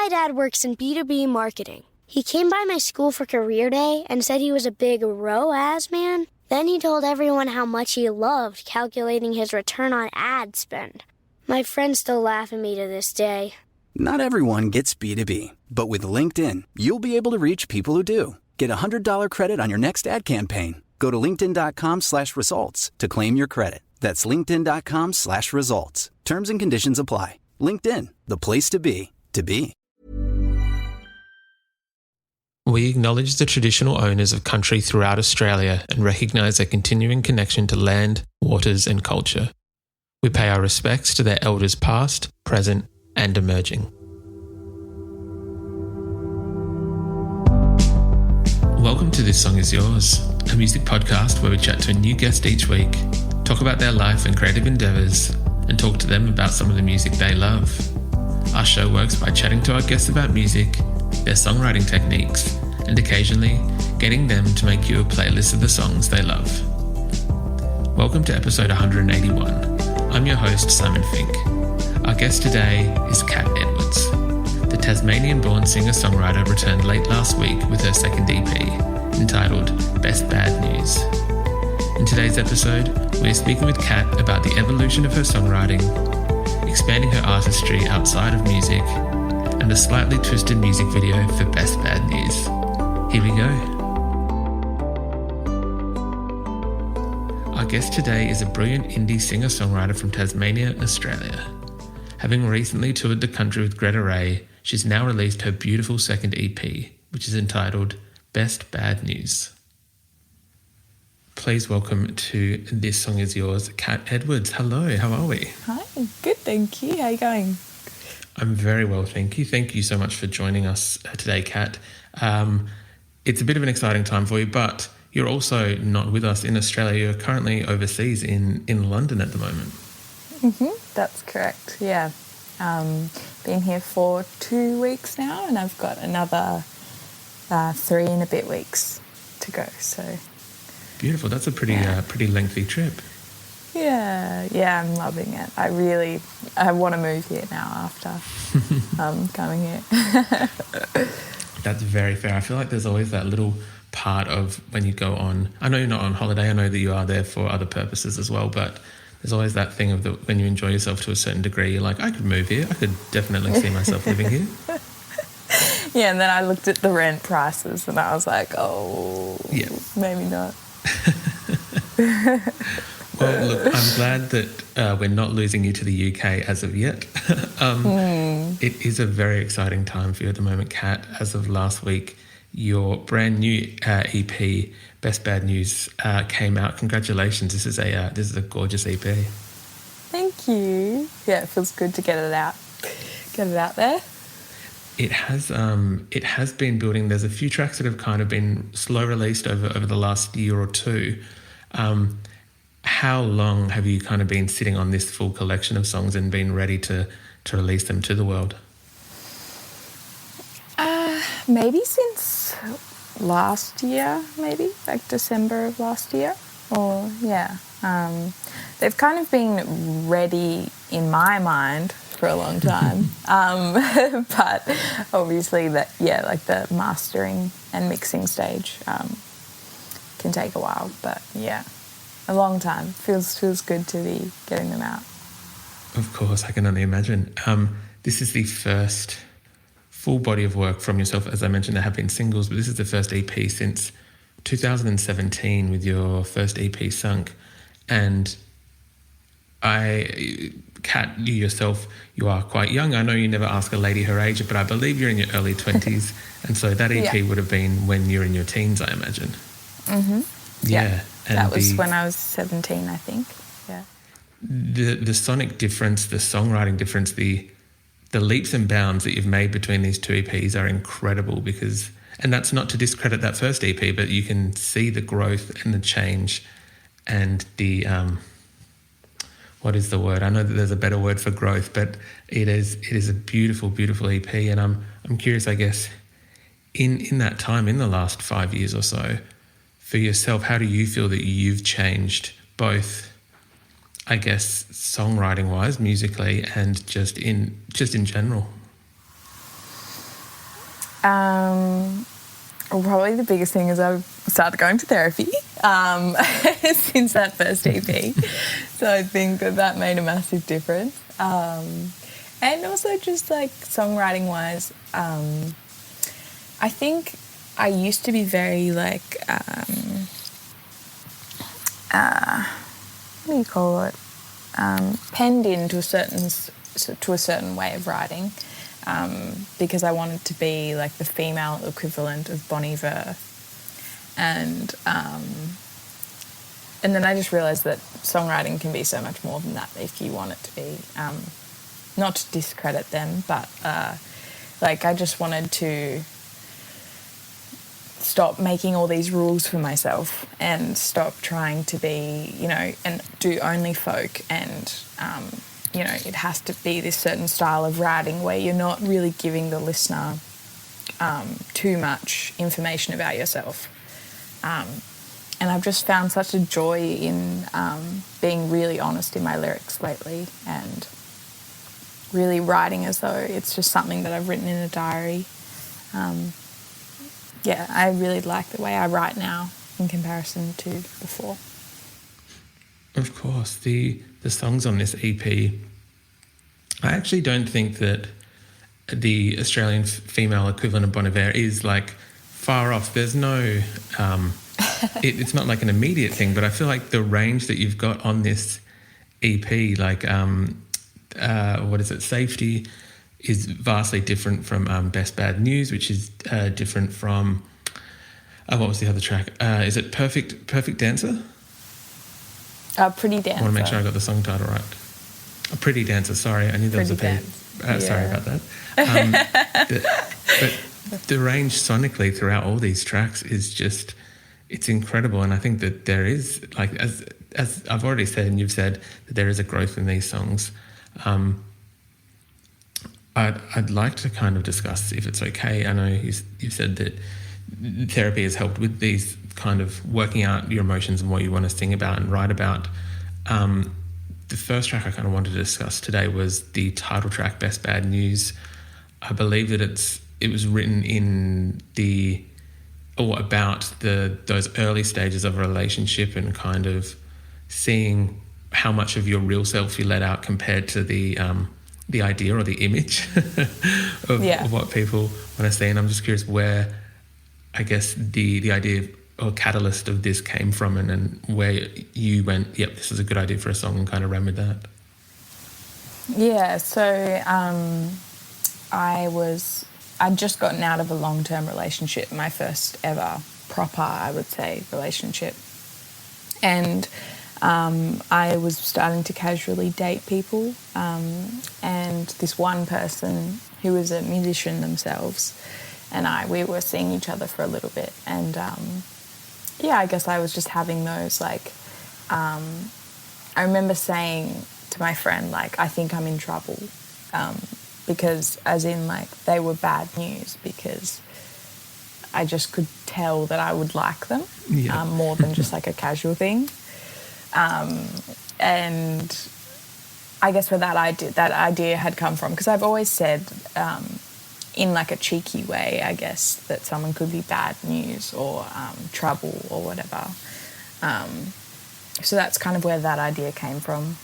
My dad works in B2B marketing. He came by my school for career day and said he was a big ROAS man. Then he told everyone how much he loved calculating his return on ad spend. My friends still laugh at me to this day. Not everyone gets B2B, but with LinkedIn, you'll be able to reach people who do. Get a $100 credit on your next ad campaign. Go to linkedin.com/results to claim your credit. That's linkedin.com/results. Terms and conditions apply. LinkedIn, the place to be, to be. We acknowledge the traditional owners of country throughout Australia and recognise their continuing connection to land, waters and culture. We pay our respects to their elders past, present and emerging. Welcome to This Song Is Yours, a music podcast where we chat to a new guest each week, talk about their life and creative endeavours, and talk to them about some of the music they love. Our show works by chatting to our guests about music, their songwriting techniques, and occasionally getting them to make you a playlist of the songs they love. Welcome to episode 181. I'm your host, Simon Fink. Our guest today is Kat Edwards. The Tasmanian-born singer-songwriter returned late last week with her second EP, entitled Best Bad News. In today's episode, we're speaking with Kat about the evolution of her songwriting, expanding her artistry outside of music, and a slightly twisted music video for Best Bad News. Here we go. Our guest today is a brilliant indie singer-songwriter from Tasmania, Australia. Having recently toured the country with Gretta Ray, she's now released her beautiful second EP, which is entitled Best Bad News. Please welcome to This Song Is Yours, Kat Edwards. Hello, how are we? Hi, good, thank you. How are you going? I'm very well, thank you. Thank you so much for joining us today, Kat. It's a bit of an exciting time for you, but you're also not with us in Australia. You're currently overseas in London at the moment. That's correct, yeah. Been here for 2 weeks now, and I've got another 3 and a bit weeks to go, so... Beautiful. That's a pretty lengthy trip. Yeah, I'm loving it. I want to move here now after coming here. That's very fair. I feel like there's always that little part of when you go on, I know you're not on holiday, I know that you are there for other purposes as well, but there's always that thing of when you enjoy yourself to a certain degree, you're like, I could move here. I could definitely see myself living here. Yeah, and then I looked at the rent prices and I was like, maybe not. Well, look, I'm glad that we're not losing you to the UK as of yet. It is a very exciting time for you at the moment, Kat. As of last week, your brand new EP, Best Bad News, came out. Congratulations! This is a gorgeous EP. Thank you. Yeah, it feels good to get it out there. It has been building. There's a few tracks that have kind of been slow released over the last year or two. How long have you kind of been sitting on this full collection of songs and been ready to release them to the world? Maybe since last year, like December of last year. Or, yeah. They've kind of been ready in my mind for a long time. But obviously like the mastering and mixing stage can take a while. But, yeah. A long time. Feels good to be getting them out. Of course, I can only imagine. This is the first full body of work from yourself. As I mentioned, there have been singles, but this is the first EP since 2017 with your first EP, Sunk. And Kat, you yourself, you are quite young. I know you never ask a lady her age, but I believe you're in your early 20s. And so that EP would have been when you're in your teens, I imagine. Mm-hmm. Yeah. And that was when I was 17, I think. Yeah. The sonic difference, the songwriting difference, the leaps and bounds that you've made between these two EPs are incredible and that's not to discredit that first EP, but you can see the growth and the change and the, what is the word? I know that there's a better word for growth, but it is a beautiful, beautiful EP. And I'm curious, I guess, in that time, in the last 5 years or so, for yourself, how do you feel that you've changed both, I guess, songwriting-wise, musically, and just in general? Well, probably the biggest thing is I've started going to therapy since that first EP. So I think that made a massive difference. And also just like songwriting-wise, I think I used to be very like, what do you call it? Penned into a certain way of writing. Because I wanted to be like the female equivalent of Bon Iver. And then I just realised that songwriting can be so much more than that if you want it to be. Not to discredit them, but like I just wanted to stop making all these rules for myself and stop trying to be, and do only folk and... it has to be this certain style of writing where you're not really giving the listener too much information about yourself. And I've just found such a joy in being really honest in my lyrics lately and really writing as though it's just something that I've written in a diary. I really like the way I write now in comparison to before. Of course, the songs on this EP, I actually don't think that the Australian female equivalent of Bon Iver is like far off. There's no, it's not like an immediate thing, but I feel like the range that you've got on this EP, like, Safety, is vastly different from Best Bad News, which is different from, what was the other track? Is it Perfect Dancer? Pretty Dancer. I want to make sure I got the song title right. A Pretty Dancer, sorry. I knew there was a P. Sorry about that. But the range sonically throughout all these tracks is just, it's incredible. And I think that there is, like, as I've already said and you've said, that there is a growth in these songs. I'd like to kind of discuss, if it's okay. I know you've said that therapy has helped with these kind of working out your emotions and what you want to sing about and write about. The first track I kind of wanted to discuss today was the title track, Best Bad News. I believe that it was written in about those early stages of a relationship and kind of seeing how much of your real self you let out compared to the idea or the image of what people want to see. And I'm just curious where, I guess, the idea or catalyst of this came from and where you went, yep, this is a good idea for a song, and kind of ran with that. Yeah, so I'd just gotten out of a long-term relationship, my first ever proper, I would say, relationship. And I was starting to casually date people, and this one person who was a musician themselves and we were seeing each other for a little bit. And I guess I was just having those, like, I remember saying to my friend, like, I think I'm in trouble, because as in, like, they were bad news, because I just could tell that I would like them, more than just like a casual thing. And I guess where that idea had come from, because I've always said, in like a cheeky way, I guess, that someone could be bad news or trouble or whatever. So that's kind of where that idea came from.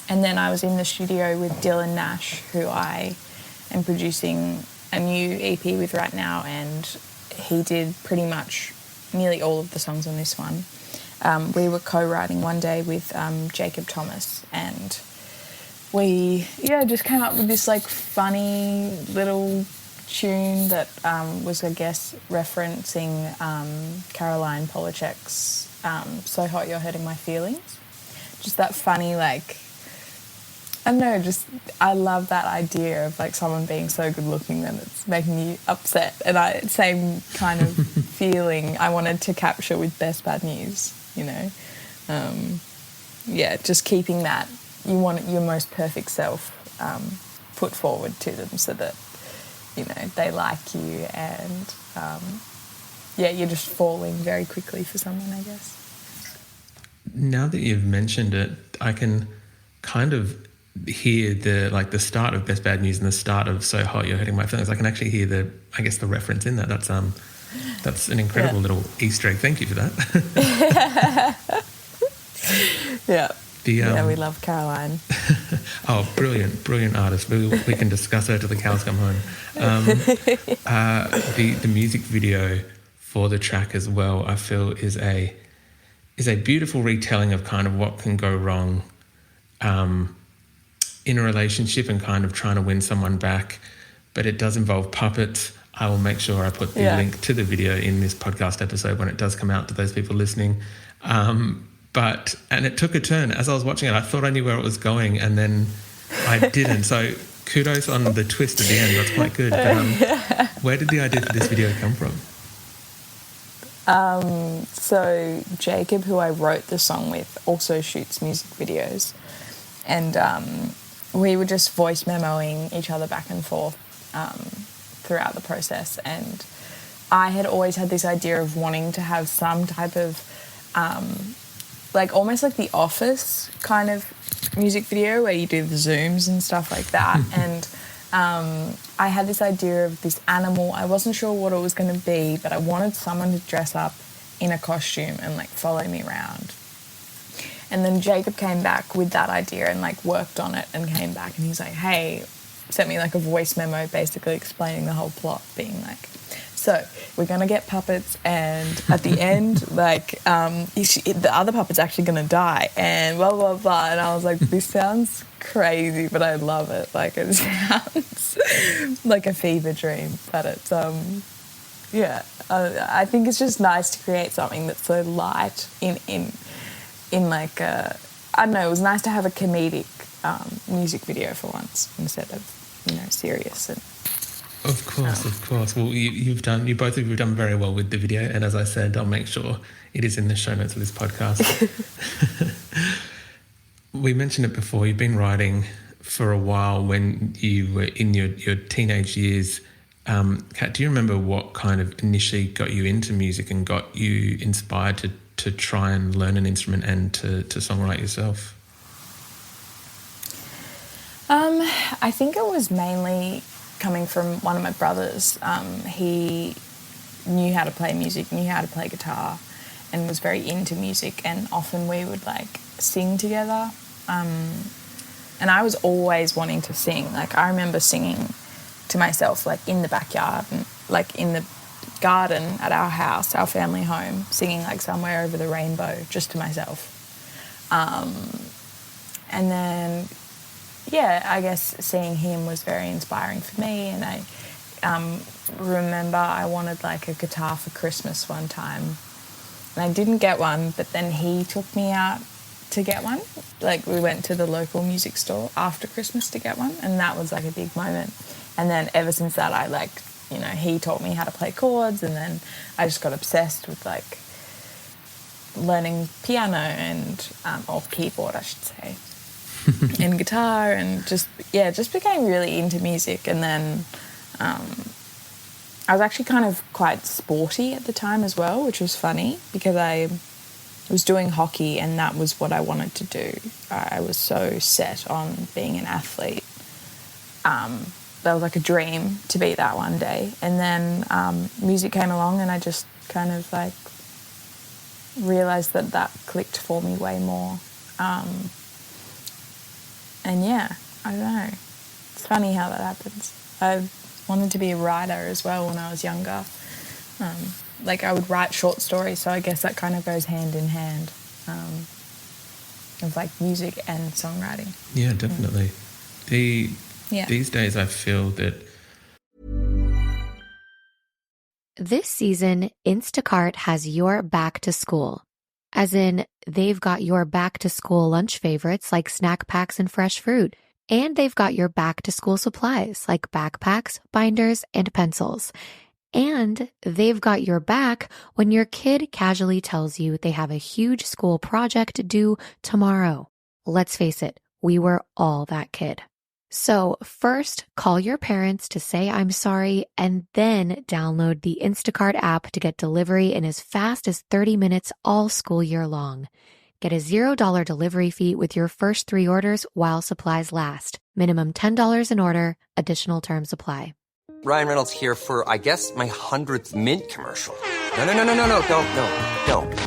And then I was in the studio with Dylan Nash, who I am producing a new EP with right now, and he did pretty much nearly all of the songs on this one. We were co-writing one day with Jacob Thomas, and we just came up with this like funny little tune that was, I guess, referencing Caroline Polachek's So Hot You're Hurting My Feelings. Just that funny, like, I don't know, just I love that idea of like someone being so good looking that it's making you upset, and same kind of feeling I wanted to capture with Best Bad News, you know. Just keeping that, you want your most perfect self put forward to them so that, you know, they like you, and you're just falling very quickly for someone, I guess. Now that you've mentioned it, I can kind of hear the start of Best Bad News and the start of So Hot You're Hurting My Feelings. I can actually hear the reference in that. That's an incredible little Easter egg. Thank you for that. Yeah. We love Caroline. Oh, brilliant artist. We can discuss her till the cows come home. The music video for the track as well, I feel is a beautiful retelling of kind of what can go wrong in a relationship and kind of trying to win someone back, but it does involve puppets. I will make sure I put the link to the video in this podcast episode when it does come out to those people listening. And it took a turn. As I was watching it, I thought I knew where it was going, and then I didn't. So kudos on the twist at the end. That's quite good. But where did the idea for this video come from? So Jacob, who I wrote the song with, also shoots music videos. And we were just voice memoing each other back and forth throughout the process. And I had always had this idea of wanting to have some type of almost like The Office kind of music video where you do the zooms and stuff like that. And I had this idea of this animal. I wasn't sure what it was going to be, but I wanted someone to dress up in a costume and follow me around. And then Jacob came back with that idea and worked on it and came back and he's like, hey, sent me a voice memo basically explaining the whole plot, being so we're going to get puppets, and at the end, the other puppet's actually going to die, and blah, blah, blah. And I was like, this sounds crazy, but I love it. It sounds like a fever dream. But it's, I think it's just nice to create something that's so light in I don't know, it was nice to have a comedic music video for once instead of, serious and... Of course. Well, you both of you have done very well with the video, and as I said, I'll make sure it is in the show notes of this podcast. We mentioned it before. You've been writing for a while. When you were in your teenage years, Kat, do you remember what kind of initially got you into music and got you inspired to try and learn an instrument and to songwrite yourself? I think it was mainly coming from one of my brothers. He knew how to play music, knew how to play guitar, and was very into music, and often we would sing together. And I was always wanting to sing. I remember singing to myself in the backyard and in the garden at our house, our family home, singing Somewhere Over the Rainbow just to myself. And then I guess seeing him was very inspiring for me, and I remember I wanted a guitar for Christmas one time, and I didn't get one, but then he took me out to get one. We went to the local music store after Christmas to get one, and that was a big moment. And then ever since that he taught me how to play chords, and then I just got obsessed with learning piano and or keyboard I should say. And guitar, and just became really into music. And then I was actually kind of quite sporty at the time as well, which was funny because I was doing hockey and that was what I wanted to do. I was so set on being an athlete. That was a dream to be that one day. And then music came along and I just kind of realised that clicked for me way more. And I don't know. It's funny how that happens. I wanted to be a writer as well when I was younger. I would write short stories, so I guess that kind of goes hand in hand of music and songwriting. Yeah, definitely. These days I feel that... This season, Instacart has your back to school. As in, they've got your back-to-school lunch favorites like snack packs and fresh fruit. And they've got your back-to-school supplies like backpacks, binders, and pencils. And they've got your back when your kid casually tells you they have a huge school project due tomorrow. Let's face it, we were all that kid. So first, call your parents to say I'm sorry, and then download the Instacart app to get delivery in as fast as 30 minutes all school year long. Get a $0 delivery fee with your first 3 orders while supplies last. Minimum $10 an order. Additional terms apply. Ryan Reynolds here for, I guess, my 100th Mint commercial. No,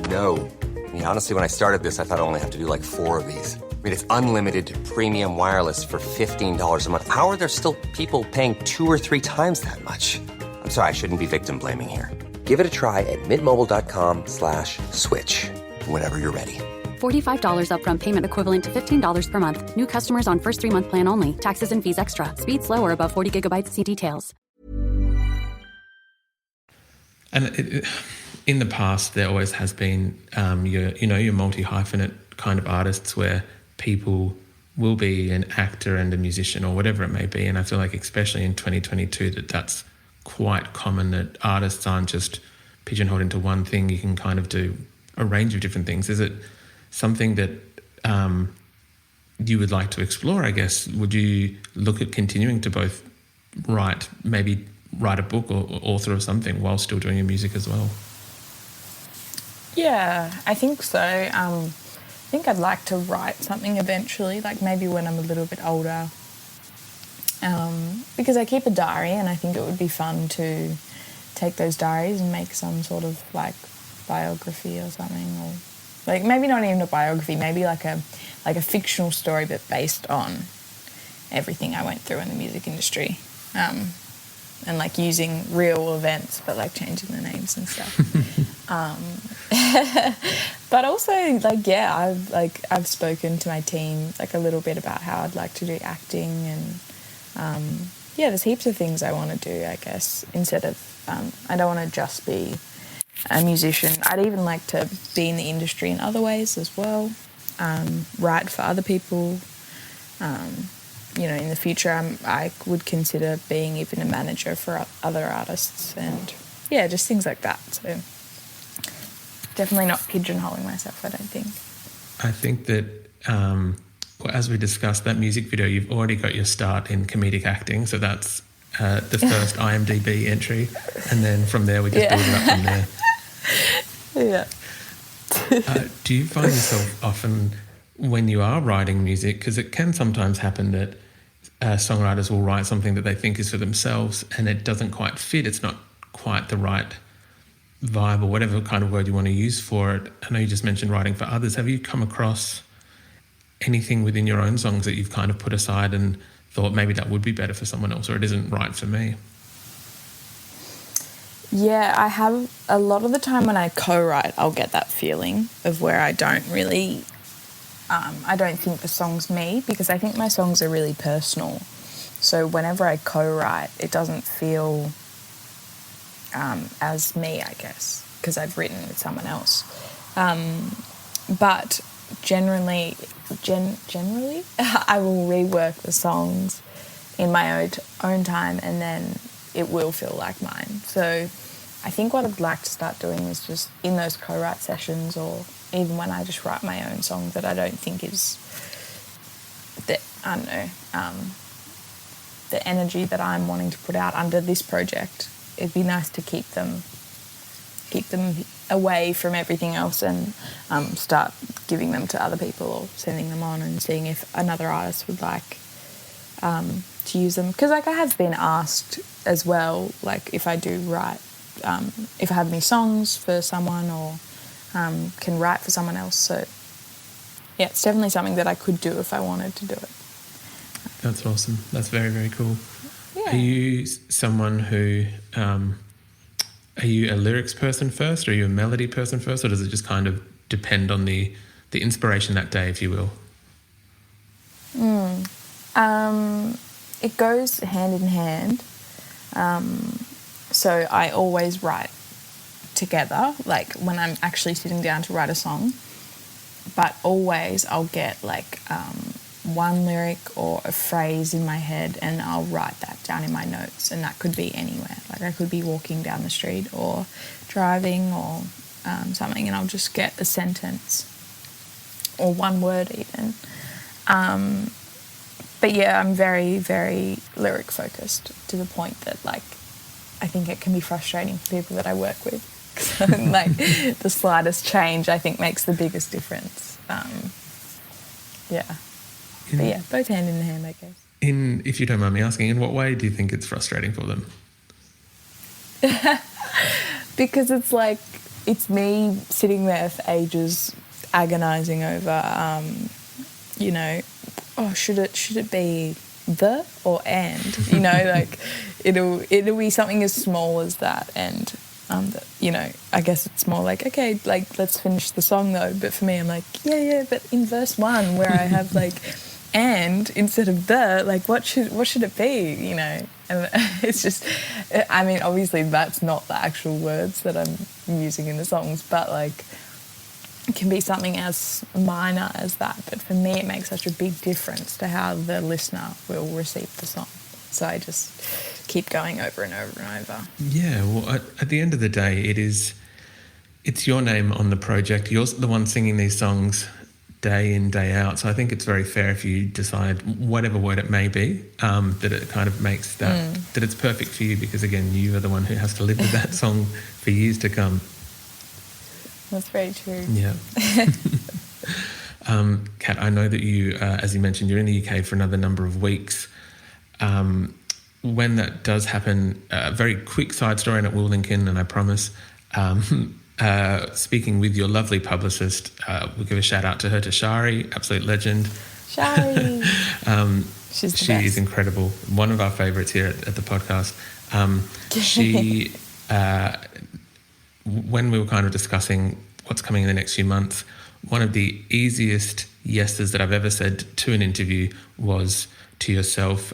don't. I mean, honestly, when I started this, I thought I only have to do like 4 of these. I mean, it's unlimited premium wireless for $15 a month. How are there still people paying 2 or 3 times that much? I'm sorry, I shouldn't be victim blaming here. Give it a try at mintmobile.com/switch. Whenever you're ready. $45 upfront payment equivalent to $15 per month. New customers on first 3-month plan only. Taxes and fees extra. Speed slower above 40 gigabytes. See details. And in the past, there always has been your multi-hyphenate kind of artists where people will be an actor and a musician or whatever it may be. And I feel like especially in 2022 that's quite common, that artists aren't just pigeonholed into one thing. You can kind of do a range of different things. Is it something that you would like to explore, I guess? Would you look at continuing to both write a book or author of something while still doing your music as well? Yeah, I think so. I think I'd like to write something eventually, like maybe when I'm a little bit older. Because I keep a diary and I think it would be fun to take those diaries and make some sort of like biography or something, or like maybe not even a biography, maybe like a fictional story but based on everything I went through in the music industry, and like using real events but like changing the names and stuff. But also I've spoken to my team like a little bit about how I'd like to do acting, and there's heaps of things I want to do, I guess, instead of I don't want to just be a musician. I'd even like to be in the industry in other ways as well, write for other people. In the future, I would consider being even a manager for other artists, and just things like that. So definitely not pigeonholing myself, I don't think. I think that, as we discussed, that music video, you've already got your start in comedic acting, so that's the first IMDb entry, and then from there we just build it up from there. Yeah. Do you find yourself often, when you are writing music, because it can sometimes happen that songwriters will write something that they think is for themselves and it doesn't quite fit, it's not quite the right vibe or whatever kind of word you want to use for it. I know you just mentioned writing for others. Have you come across anything within your own songs that you've kind of put aside and thought maybe that would be better for someone else, or it isn't right for me? Yeah, I have. A lot of the time when I co-write, I'll get that feeling of where I don't really, I don't think the song's me, because I think my songs are really personal. So whenever I co-write, it doesn't feel as me, I guess, because I've written with someone else. But generally, I will rework the songs in my own time, and then it will feel like mine. So I think what I'd like to start doing is just in those co-write sessions, or even when I just write my own song that I don't think is the energy that I'm wanting to put out under this project. It'd be nice to keep them away from everything else, and start giving them to other people or sending them on and seeing if another artist would like to use them. Because like I have been asked as well, like if I do write, if I have any songs for someone, or can write for someone else. So yeah, it's definitely something that I could do if I wanted to do it. That's awesome. That's very, very cool. Yeah. Are you someone who, are you a lyrics person first, or are you a melody person first, or does it just kind of depend on the inspiration that day, if you will? It goes hand in hand. So I always write together, like when I'm actually sitting down to write a song, but always I'll get like one lyric or a phrase in my head, and I'll write that down in my notes, and that could be anywhere. Like I could be walking down the street or driving or something, and I'll just get a sentence or one word even. But yeah, I'm very, very lyric focused, to the point that like I think it can be frustrating for people that I work with, because Like the slightest change, I think, makes the biggest difference. But yeah, both hand in hand, I guess. If you don't mind me asking, in what way do you think it's frustrating for them? Because it's like, it's me sitting there for ages agonising over, should it be the or and? Like it'll be something as small as that, and I guess it's more like, okay, like let's finish the song though. But for me, I'm like, yeah, but in verse 1 where I have like and instead of the, like what should it be? And it's just, I mean, obviously that's not the actual words that I'm using in the songs, but like it can be something as minor as that. But for me, it makes such a big difference to how the listener will receive the song. So I just keep going over and over and over. Yeah, well, at the end of the day, it's your name on the project. You're the one singing these songs day in, day out. So I think it's very fair if you decide, whatever word it may be, that it kind of makes that it's perfect for you, because, again, you are the one who has to live with that song for years to come. That's very true. Yeah. Kat, I know that you, as you mentioned, you're in the UK for another number of weeks. When that does happen, a very quick side story, and it will link in, and I promise, speaking with your lovely publicist, we'll give a shout out to her, to Shari, absolute legend. Shari. She's the she best. Is incredible. One of our favourites here at the podcast. She, when we were kind of discussing what's coming in the next few months, one of the easiest yeses that I've ever said to an interview was to yourself.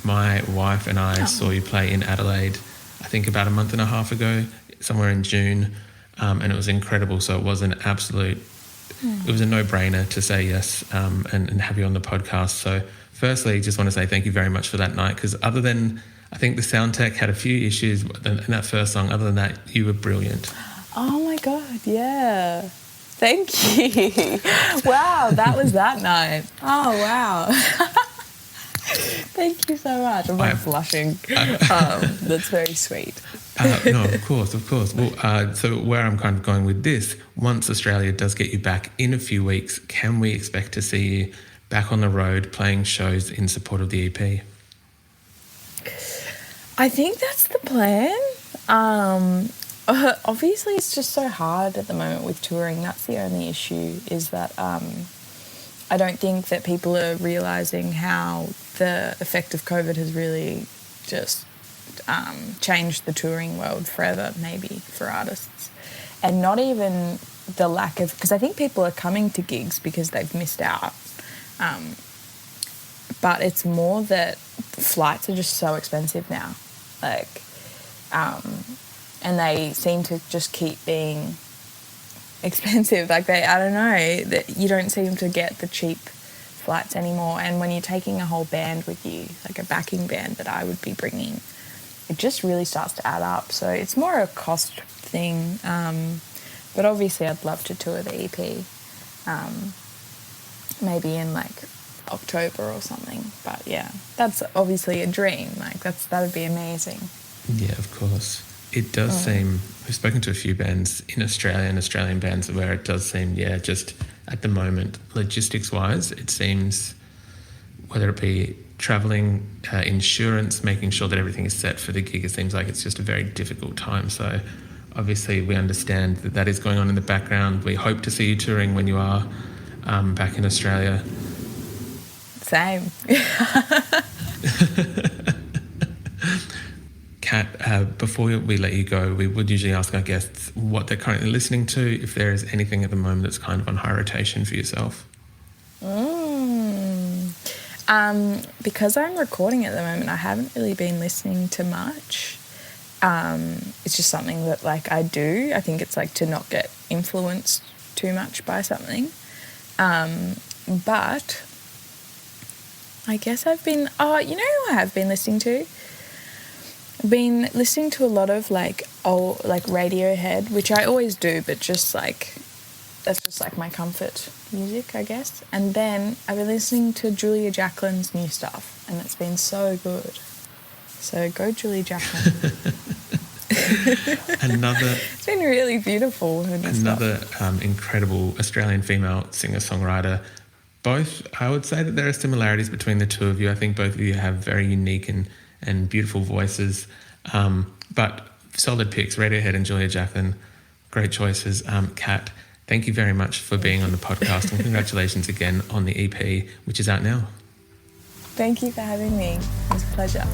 My wife and I saw you play in Adelaide, I think about a month and a half ago, somewhere in June, and it was incredible. So it was an absolute, it was a no-brainer to say yes and have you on the podcast. So firstly, just want to say thank you very much for that night, because other than, I think the sound tech had a few issues in that first song, other than that, you were brilliant. Oh my God, yeah. Thank you. Wow, that was that night. Oh, wow. Thank you so much. I'm blushing. That's very sweet. No, of course. Well, so where I'm kind of going with this, once Australia does get you back in a few weeks, can we expect to see you back on the road playing shows in support of the EP? I think that's the plan. Obviously, it's just so hard at the moment with touring. That's the only issue, is that I don't think that people are realising how the effect of COVID has really just changed the touring world forever, maybe, for artists. And not even the lack of... Because I think people are coming to gigs because they've missed out. But it's more that flights are just so expensive now. Like... and they seem to just keep being expensive. Like I don't know, that you don't seem to get the cheap flights anymore. And when you're taking a whole band with you, like a backing band that I would be bringing, it just really starts to add up. So it's more a cost thing. But obviously I'd love to tour the EP, maybe in like October or something. But yeah, that's obviously a dream. Like that would be amazing. Yeah, of course. It does seem, we've spoken to a few bands in Australia and Australian bands where it does seem, just at the moment, logistics-wise, it seems, whether it be travelling, insurance, making sure that everything is set for the gig, it seems like it's just a very difficult time. So obviously we understand that is going on in the background. We hope to see you touring when you are back in Australia. Same. Kat, before we let you go, we would usually ask our guests what they're currently listening to, if there is anything at the moment that's kind of on high rotation for yourself. Because I'm recording at the moment, I haven't really been listening to much. It's just something that like I do. I think it's like to not get influenced too much by something. But I guess I've been, you know who I have been listening to? I've been listening to a lot of like old, like Radiohead, which I always do, but just like, that's just like my comfort music, I guess. And then I've been listening to Julia Jacquelin's new stuff, and it's been so good. So go Julia Jacqueline. It's been really beautiful. Another incredible Australian female singer-songwriter. Both, I would say that there are similarities between the two of you. I think both of you have very unique and beautiful voices. But solid picks, Radiohead and Julia Jaffin, great choices. Kat, thank you very much for being on the podcast, and congratulations again on the EP, which is out now. Thank you for having me. It was a pleasure.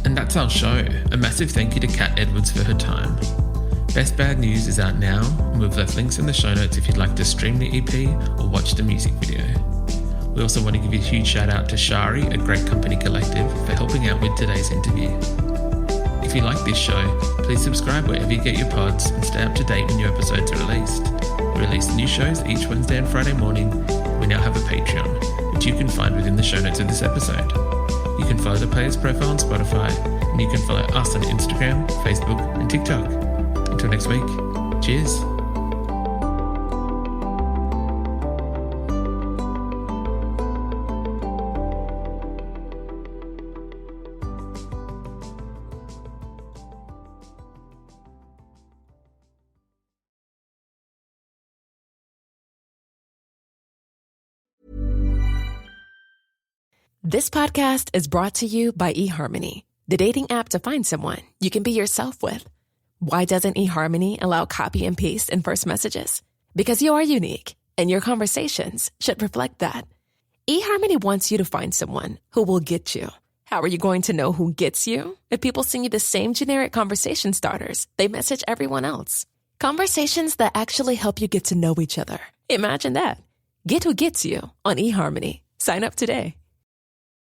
And that's our show. A massive thank you to Kat Edwards for her time. Best Bad News is out now, and we've left links in the show notes if you'd like to stream the EP or watch the music video. We also want to give a huge shout out to Shari at Great Company Collective for helping out with today's interview. If you like this show, please subscribe wherever you get your pods and stay up to date when new episodes are released. We release new shows each Wednesday and Friday morning. We now have a Patreon, which you can find within the show notes of this episode. You can follow the Players profile on Spotify, and you can follow us on Instagram, Facebook, and TikTok. Until next week, cheers. This podcast is brought to you by eHarmony, the dating app to find someone you can be yourself with. Why doesn't eHarmony allow copy and paste in first messages? Because you are unique, and your conversations should reflect that. eHarmony wants you to find someone who will get you. How are you going to know who gets you? If people send you the same generic conversation starters they message everyone else. Conversations that actually help you get to know each other. Imagine that. Get who gets you on eHarmony. Sign up today.